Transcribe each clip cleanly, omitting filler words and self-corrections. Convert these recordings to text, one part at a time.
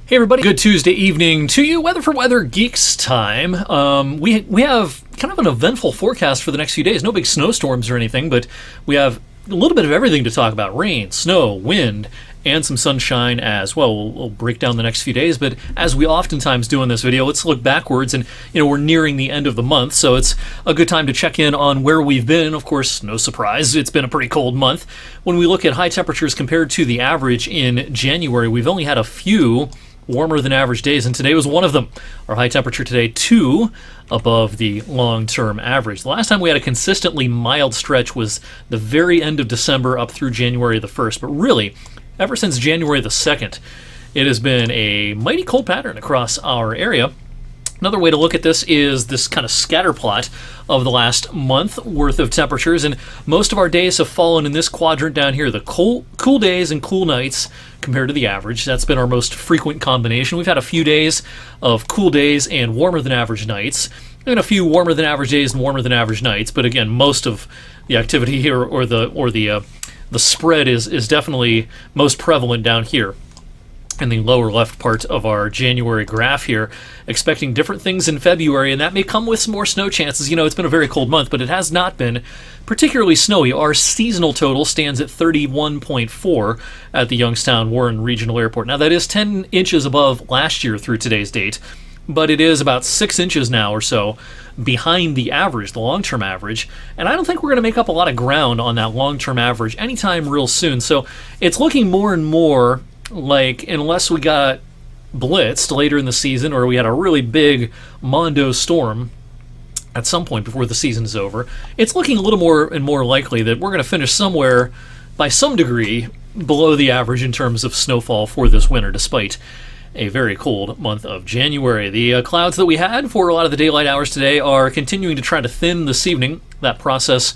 Hey everybody, good Tuesday evening to you. Weather for Weather Geeks time. We have kind of an eventful forecast for the next few days. No big snowstorms or anything, but we have a little bit of everything to talk about. Rain, snow, wind, and some sunshine as well. We'll break down the next few days, but as we oftentimes do in this video, let's look backwards. And we're nearing the end of the month, so it's a good time to check in on where we've been. Of course, no surprise, it's been a pretty cold month. When we look at high temperatures compared to the average in January, we've only had a few warmer than average days, and today was one of them. Our high temperature today, 2 above the long-term average. The last time we had a consistently mild stretch was the very end of December up through January the 1st, but really, ever since January the 2nd, it has been a mighty cold pattern across our area. Another way to look at this is this kind of scatter plot of the last month worth of temperatures, and most of our days have fallen in this quadrant down here, the cool days and cool nights compared to the average. That's been our most frequent combination. We've had a few days of cool days and warmer than average nights, and a few warmer than average days and warmer than average nights, but again, most of the activity here or the spread is definitely most prevalent down here in the lower left part of our January graph here, expecting different things in February, and that may come with some more snow chances. It's been a very cold month, but it has not been particularly snowy. Our seasonal total stands at 31.4 at the Youngstown Warren Regional Airport. Now, that is 10 inches above last year through today's date, but it is about 6 inches now or so behind the average, the long-term average, and I don't think we're going to make up a lot of ground on that long-term average anytime real soon. So it's looking more and more like, unless we got blitzed later in the season or we had a really big mondo storm at some point before the season is over, it's looking a little more and more likely that we're going to finish somewhere by some degree below the average in terms of snowfall for this winter, despite a very cold month of January. The clouds that we had for a lot of the daylight hours today are continuing to try to thin this evening. That process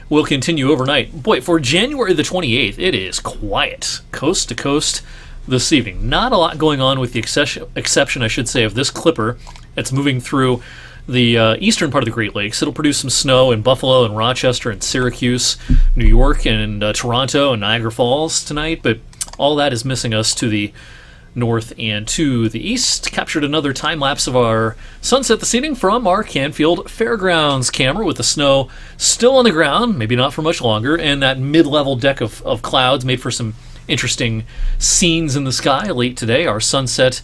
will continue overnight. Boy, for January the 28th, it is quiet, coast to coast this evening. Not a lot going on with the exception, I should say, of this clipper that's moving through the eastern part of the Great Lakes. It'll produce some snow in Buffalo and Rochester and Syracuse, New York and Toronto and Niagara Falls tonight, but all that is missing us to the north and to the east. Captured another time lapse of our sunset this evening from our Canfield Fairgrounds camera with the snow still on the ground, maybe not for much longer, and that mid-level deck of clouds made for some interesting scenes in the sky late today. Our sunset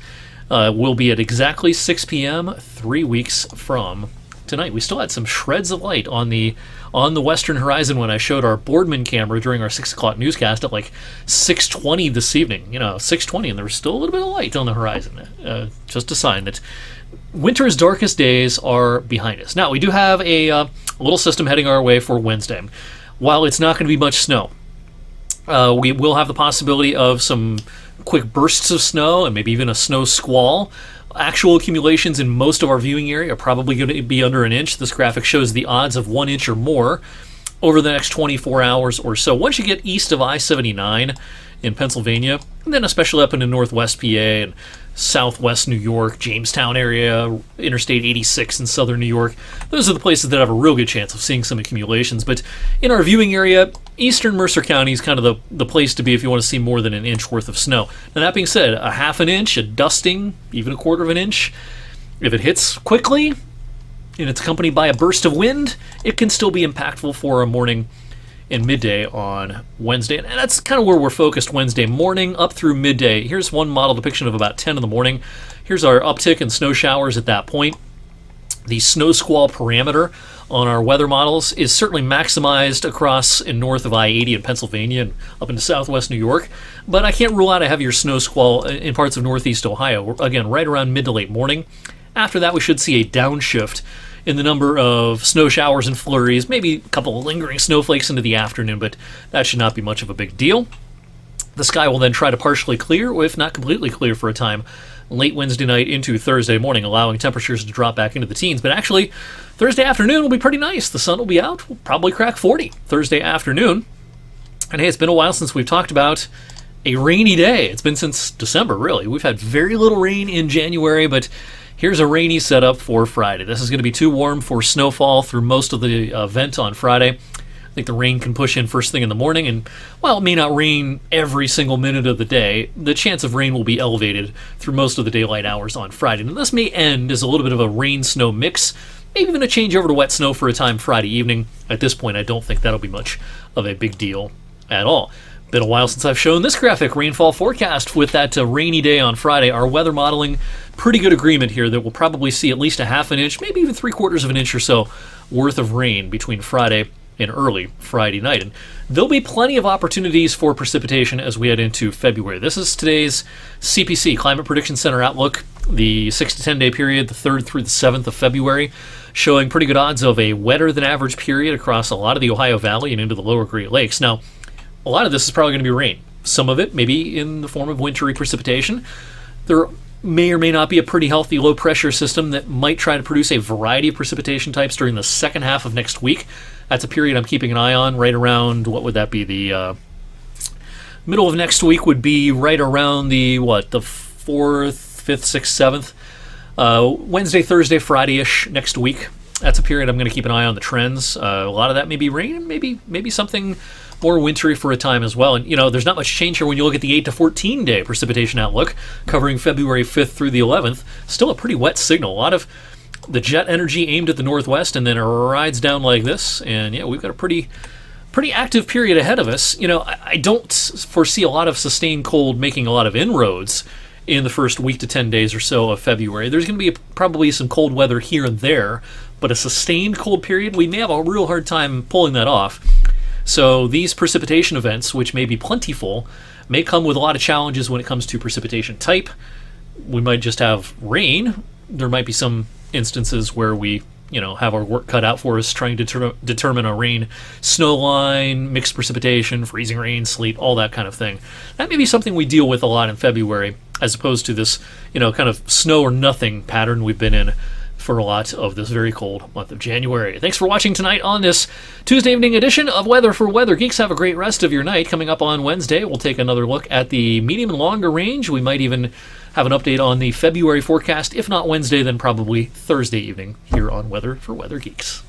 will be at exactly 6 p.m. 3 weeks from tonight. We still had some shreds of light on the western horizon when I showed our Boardman camera during our 6 o'clock newscast at like 6:20 this evening. 6:20, and there was still a little bit of light on the horizon. Just a sign that winter's darkest days are behind us. Now, we do have a little system heading our way for Wednesday. While it's not going to be much snow, we will have the possibility of some quick bursts of snow and maybe even a snow squall. Actual accumulations in most of our viewing area are probably going to be under an inch. This graphic shows the odds of 1 inch or more over the next 24 hours or so. Once you get east of I-79 in Pennsylvania, and then especially up into northwest PA and southwest New York, Jamestown area, Interstate 86 in southern New York, those are the places that have a real good chance of seeing some accumulations. But in our viewing area, eastern Mercer County is kind of the place to be if you want to see more than an inch worth of snow. Now, that being said, a half an inch, a dusting, even a quarter of an inch, if it hits quickly and it's accompanied by a burst of wind, it can still be impactful for a morning and midday on Wednesday. And that's kind of where we're focused Wednesday morning up through midday. Here's one model depiction of about 10 in the morning. Here's our uptick in snow showers at that point. The snow squall parameter on our weather models is certainly maximized across and north of I-80 in Pennsylvania and up into southwest New York, but I can't rule out a heavier snow squall in parts of northeast Ohio, again, right around mid to late morning. After that, we should see a downshift in the number of snow showers and flurries, maybe a couple of lingering snowflakes into the afternoon, but that should not be much of a big deal. The sky will then try to partially clear, or if not completely clear for a time, late Wednesday night into Thursday morning, allowing temperatures to drop back into the teens. But actually, Thursday afternoon will be pretty nice. The sun will be out. We'll probably crack 40 Thursday afternoon. And hey, it's been a while since we've talked about a rainy day. It's been since December, really. We've had very little rain in January, but here's a rainy setup for Friday. This is going to be too warm for snowfall through most of the event on Friday. think the rain can push in first thing in the morning, and while it may not rain every single minute of the day, the chance of rain will be elevated through most of the daylight hours on Friday. And this may end as a little bit of a rain-snow mix, maybe even a change over to wet snow for a time Friday evening. At this point, I don't think that'll be much of a big deal at all. Been a while since I've shown this graphic rainfall forecast with that rainy day on Friday. Our weather modeling, pretty good agreement here that we'll probably see at least a half an inch, maybe even 3/4 of an inch or so worth of rain between Friday and early Friday night. And there'll be plenty of opportunities for precipitation as we head into February. This is today's CPC, Climate Prediction Center outlook, the 6 to 10 day period, the 3rd through the 7th of February, showing pretty good odds of a wetter than average period across a lot of the Ohio Valley and into the lower Great Lakes. Now, a lot of this is probably going to be rain. Some of it maybe in the form of wintry precipitation. There may or may not be a pretty healthy low pressure system that might try to produce a variety of precipitation types during the second half of next week. That's a period I'm keeping an eye on right around, what would that be, the middle of next week would be right around the 4th, 5th, 6th, 7th. Wednesday, Thursday, Friday-ish next week. That's a period I'm going to keep an eye on the trends. A lot of that may be rain, maybe something more wintry for a time as well. And, there's not much change here when you look at the 8 to 14 day precipitation outlook covering February 5th through the 11th. Still a pretty wet signal. A lot of the jet energy aimed at the northwest and then it rides down like this. And, we've got a pretty active period ahead of us. I don't foresee a lot of sustained cold making a lot of inroads in the first week to 10 days or so of February. There's going to be probably some cold weather here and there, but a sustained cold period, we may have a real hard time pulling that off. So these precipitation events, which may be plentiful, may come with a lot of challenges when it comes to precipitation type. We might just have rain. There might be some instances where we, have our work cut out for us trying to determine a rain snow line, mixed precipitation, freezing rain, sleet, all that kind of thing. That may be something we deal with a lot in February, as opposed to this, kind of snow or nothing pattern we've been in for a lot of this very cold month of January. Thanks for watching tonight on this Tuesday evening edition of Weather for Weather Geeks. Have a great rest of your night. Coming up on Wednesday, we'll take another look at the medium and longer range. We might even have an update on the February forecast. If not Wednesday, then probably Thursday evening here on Weather for Weather Geeks.